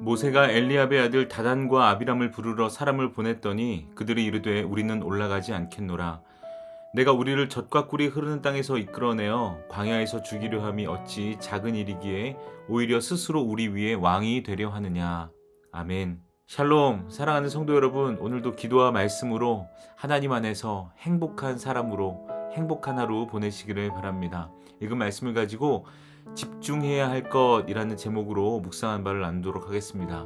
모세가 엘리압의 아들 다단과 아비람을 부르러 사람을 보냈더니 그들이 이르되 우리는 올라가지 않겠노라. 내가 우리를 젖과 꿀이 흐르는 땅에서 이끌어내어 광야에서 죽이려 함이 어찌 작은 일이기에 오히려 스스로 우리 위에 왕이 되려 하느냐. 아멘. 샬롬. 사랑하는 성도 여러분, 오늘도 기도와 말씀으로 하나님 안에서 행복한 사람으로 행복한 하루 보내시기를 바랍니다. 읽은 말씀을 가지고 집중해야 할 것이라는 제목으로 묵상한 바를 나누도록 하겠습니다.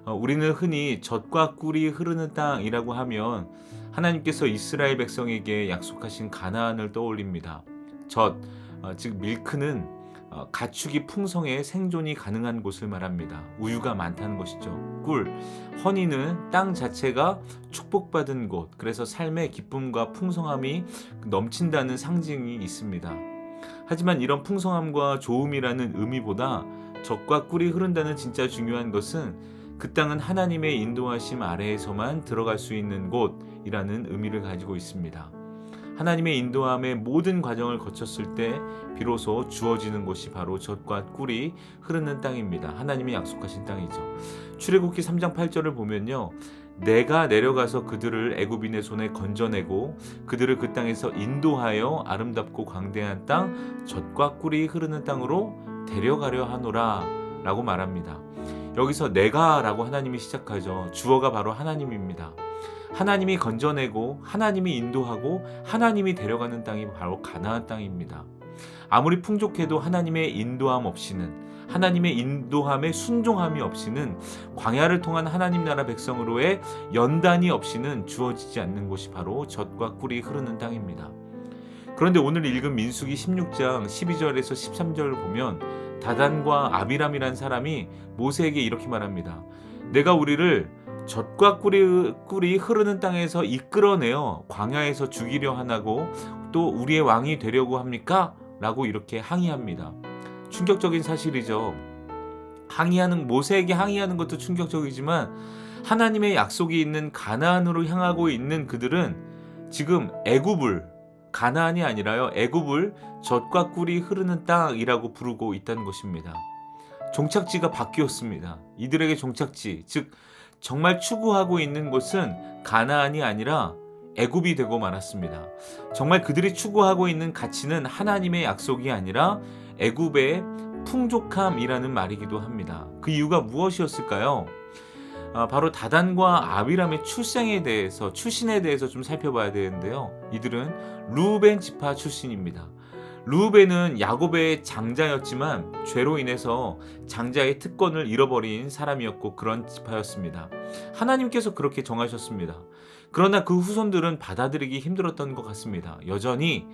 우리는 흔히 젖과 꿀이 흐르는 땅이라고 하면 하나님께서 이스라엘 백성에게 약속하신 가나안을 떠올립니다. 젖, 즉 밀크는 가축이 풍성해 생존이 가능한 곳을 말합니다. 우유가 많다는 것이죠. 꿀, 허니는 땅 자체가 축복받은 곳, 그래서 삶의 기쁨과 풍성함이 넘친다는 상징이 있습니다. 하지만 이런 풍성함과 좋음이라는 의미보다 젖과 꿀이 흐른다는 진짜 중요한 것은 그 땅은 하나님의 인도하심 아래에서만 들어갈 수 있는 곳이라는 의미를 가지고 있습니다. 하나님의 인도함의 모든 과정을 거쳤을 때 비로소 주어지는 곳이 바로 젖과 꿀이 흐르는 땅입니다. 하나님이 약속하신 땅이죠. 출애굽기 3장 8절을 보면요, 내가 내려가서 그들을 애굽인의 손에 건져내고 그들을 그 땅에서 인도하여 아름답고 광대한 땅 젖과 꿀이 흐르는 땅으로 데려가려 하노라 라고 말합니다. 여기서 내가 라고 하나님이 시작하죠. 주어가 바로 하나님입니다. 하나님이 건져내고 하나님이 인도하고 하나님이 데려가는 땅이 바로 가나안 땅입니다. 아무리 풍족해도 하나님의 인도함 없이는, 하나님의 인도함에 순종함이 없이는, 광야를 통한 하나님 나라 백성으로의 연단이 없이는 주어지지 않는 곳이 바로 젖과 꿀이 흐르는 땅입니다. 그런데 오늘 읽은 민수기 16장 12절에서 13절을 보면 다단과 아비람이란 사람이 모세에게 이렇게 말합니다. 내가 우리를 젖과 꿀이 흐르는 땅에서 이끌어내어 광야에서 죽이려 하나고 또 우리의 왕이 되려고 합니까? 라고 이렇게 항의합니다. 충격적인 사실이죠. 모세에게 항의하는 것도 충격적이지만 하나님의 약속이 있는 가나안으로 향하고 있는 그들은 지금 가나안이 아니라요, 애굽을 젖과 꿀이 흐르는 땅이라고 부르고 있다는 것입니다. 종착지가 바뀌었습니다. 이들에게 종착지, 즉 정말 추구하고 있는 곳은 가나안이 아니라 애굽이 되고 말았습니다. 정말 그들이 추구하고 있는 가치는 하나님의 약속이 아니라 애굽의 풍족함이라는 말이기도 합니다. 그 이유가 무엇이었을까요? 바로 다단과 아비람의 출신에 대해서 좀 살펴봐야 되는데요. 이들은 르우벤 지파 출신입니다. 르우벤은 야곱의 장자였지만 죄로 인해서 장자의 특권을 잃어버린 사람이었고 그런 지파였습니다. 하나님께서 그렇게 정하셨습니다. 그러나 그 후손들은 받아들이기 힘들었던 것 같습니다. 여전히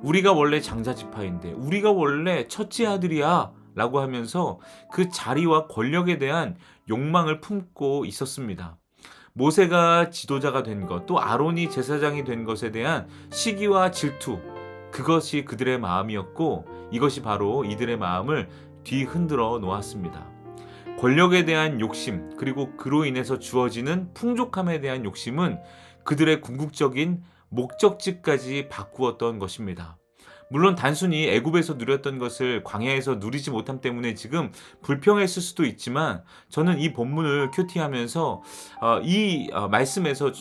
우리가 원래 장자 지파인데, 우리가 원래 첫째 아들이야 라고 하면서 그 자리와 권력에 대한 욕망을 품고 있었습니다. 모세가 지도자가 된 것, 또 아론이 제사장이 된 것에 대한 시기와 질투, 그것이 그들의 마음이었고 이것이 바로 이들의 마음을 뒤흔들어 놓았습니다. 권력에 대한 욕심, 그리고 그로 인해서 주어지는 풍족함에 대한 욕심은 그들의 궁극적인 목적지까지 바꾸었던 것입니다. 물론 단순히 애굽에서 누렸던 것을 광야에서 누리지 못함 때문에 지금 불평했을 수도 있지만 저는 이 본문을 큐티하면서 이 말씀에서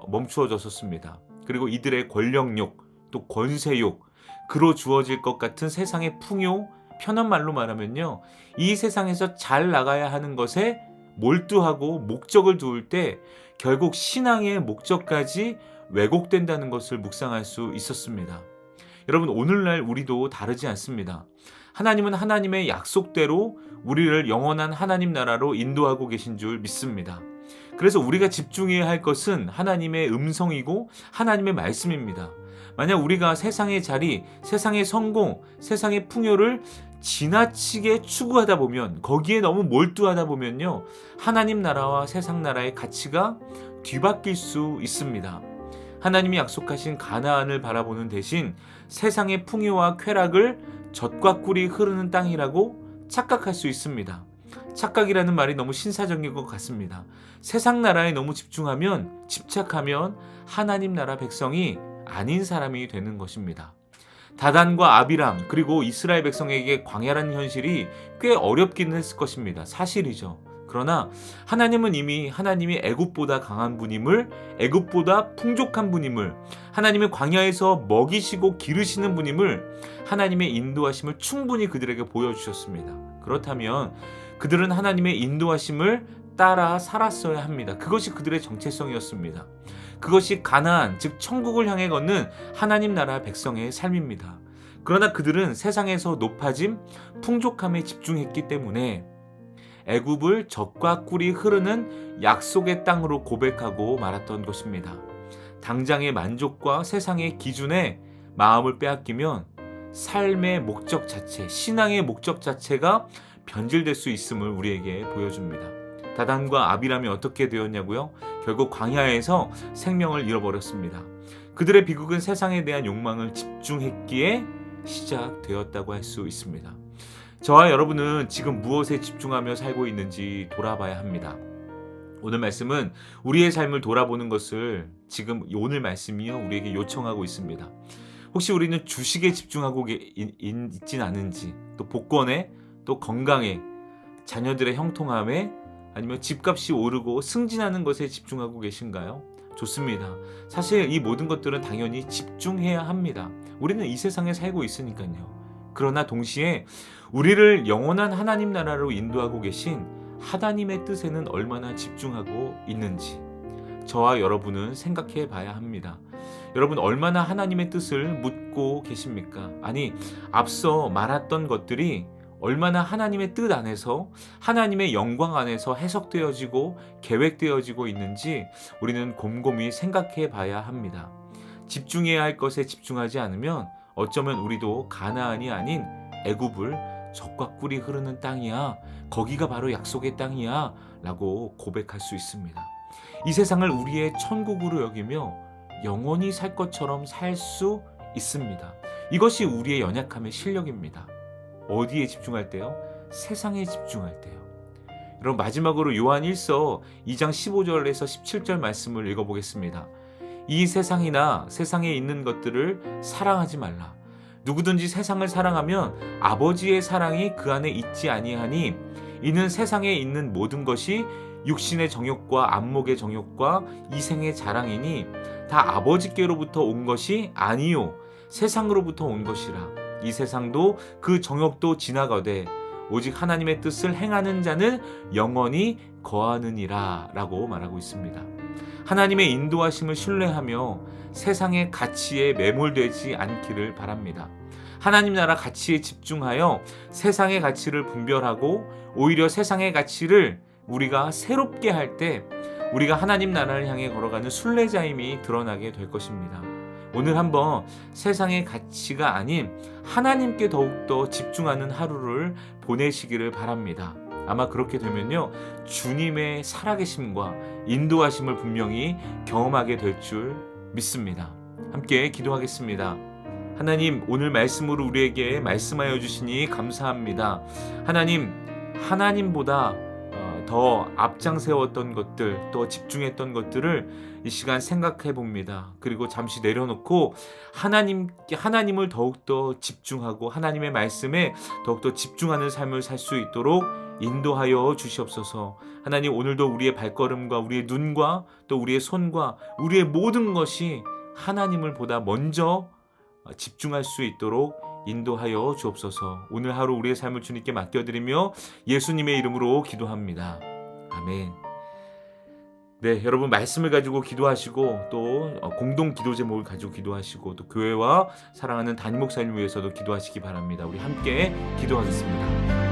멈추어졌었습니다. 그리고 이들의 권력욕, 또 권세욕, 그로 주어질 것 같은 세상의 풍요, 편한 말로 말하면요, 이 세상에서 잘 나가야 하는 것에 몰두하고 목적을 두을 때 결국 신앙의 목적까지 왜곡된다는 것을 묵상할 수 있었습니다. 여러분, 오늘날 우리도 다르지 않습니다. 하나님은 하나님의 약속대로 우리를 영원한 하나님 나라로 인도하고 계신 줄 믿습니다. 그래서 우리가 집중해야 할 것은 하나님의 음성이고 하나님의 말씀입니다. 만약 우리가 세상의 자리, 세상의 성공, 세상의 풍요를 지나치게 추구하다 보면, 거기에 너무 몰두하다 보면요, 하나님 나라와 세상 나라의 가치가 뒤바뀔 수 있습니다. 하나님이 약속하신 가나안을 바라보는 대신 세상의 풍요와 쾌락을 젖과 꿀이 흐르는 땅이라고 착각할 수 있습니다. 착각이라는 말이 너무 신사적인 것 같습니다. 세상 나라에 너무 집착하면 하나님 나라 백성이 아닌 사람이 되는 것입니다. 다단과 아비람 그리고 이스라엘 백성에게 광야라는 현실이 꽤 어렵기는 했을 것입니다. 사실이죠. 그러나 하나님은 이미 하나님이 애굽보다 강한 분임을, 애굽보다 풍족한 분임을, 하나님의 광야에서 먹이시고 기르시는 분임을, 하나님의 인도하심을 충분히 그들에게 보여주셨습니다. 그렇다면 그들은 하나님의 인도하심을 따라 살았어야 합니다. 그것이 그들의 정체성이었습니다. 그것이 가나안, 즉 천국을 향해 걷는 하나님 나라 백성의 삶입니다. 그러나 그들은 세상에서 높아짐, 풍족함에 집중했기 때문에 애굽을 젖과 꿀이 흐르는 약속의 땅으로 고백하고 말았던 것입니다. 당장의 만족과 세상의 기준에 마음을 빼앗기면 삶의 목적 자체, 신앙의 목적 자체가 변질될 수 있음을 우리에게 보여줍니다. 다단과 아비람이 어떻게 되었냐고요? 결국 광야에서 생명을 잃어버렸습니다. 그들의 비극은 세상에 대한 욕망을 집중했기에 시작되었다고 할 수 있습니다. 저와 여러분은 지금 무엇에 집중하며 살고 있는지 돌아봐야 합니다. 오늘 말씀은 우리의 삶을 돌아보는 것을 지금 오늘 말씀이요 우리에게 요청하고 있습니다. 혹시 우리는 주식에 집중하고 있진 않은지, 또 복권에, 또 건강에, 자녀들의 형통함에, 아니면 집값이 오르고 승진하는 것에 집중하고 계신가요? 좋습니다. 사실 이 모든 것들은 당연히 집중해야 합니다. 우리는 이 세상에 살고 있으니까요. 그러나 동시에 우리를 영원한 하나님 나라로 인도하고 계신 하나님의 뜻에는 얼마나 집중하고 있는지 저와 여러분은 생각해 봐야 합니다. 여러분 얼마나 하나님의 뜻을 묻고 계십니까? 아니, 앞서 말했던 것들이 얼마나 하나님의 뜻 안에서, 하나님의 영광 안에서 해석되어지고 계획되어지고 있는지 우리는 곰곰이 생각해 봐야 합니다. 집중해야 할 것에 집중하지 않으면 어쩌면 우리도 가나안이 아닌 애굽을 젖과 꿀이 흐르는 땅이야, 거기가 바로 약속의 땅이야 라고 고백할 수 있습니다. 이 세상을 우리의 천국으로 여기며 영원히 살 것처럼 살 수 있습니다. 이것이 우리의 연약함의 실력입니다. 어디에 집중할 때요? 세상에 집중할 때요. 여러분 마지막으로 요한 1서 2장 15절에서 17절 말씀을 읽어보겠습니다. 이 세상이나 세상에 있는 것들을 사랑하지 말라. 누구든지 세상을 사랑하면 아버지의 사랑이 그 안에 있지 아니하니 이는 세상에 있는 모든 것이 육신의 정욕과 안목의 정욕과 이생의 자랑이니 다 아버지께로부터 온 것이 아니요 세상으로부터 온 것이라. 이 세상도 그 정욕도 지나가되 오직 하나님의 뜻을 행하는 자는 영원히 거하느니라 라고 말하고 있습니다. 하나님의 인도하심을 신뢰하며 세상의 가치에 매몰되지 않기를 바랍니다. 하나님 나라 가치에 집중하여 세상의 가치를 분별하고 오히려 세상의 가치를 우리가 새롭게 할 때 우리가 하나님 나라를 향해 걸어가는 순례자임이 드러나게 될 것입니다. 오늘 한번 세상의 가치가 아닌 하나님께 더욱더 집중하는 하루를 보내시기를 바랍니다. 아마 그렇게 되면요 주님의 살아계심과 인도하심을 분명히 경험하게 될 줄 믿습니다. 함께 기도하겠습니다. 하나님, 오늘 말씀으로 우리에게 말씀하여 주시니 감사합니다. 하나님, 하나님보다 더 앞장세웠던 것들, 또 집중했던 것들을 이 시간 생각해 봅니다. 그리고 잠시 내려놓고 하나님을 더욱더 집중하고 하나님의 말씀에 더욱더 집중하는 삶을 살 수 있도록 인도하여 주시옵소서. 하나님, 오늘도 우리의 발걸음과 우리의 눈과 또 우리의 손과 우리의 모든 것이 하나님을 보다 먼저 집중할 수 있도록 인도하여 주옵소서. 오늘 하루 우리의 삶을 주님께 맡겨드리며 예수님의 이름으로 기도합니다. 아멘. 네, 여러분 말씀을 가지고 기도하시고 또 공동 기도 제목을 가지고 기도하시고 또 교회와 사랑하는 담임 목사님 위해서도 기도하시기 바랍니다. 우리 함께 기도하겠습니다.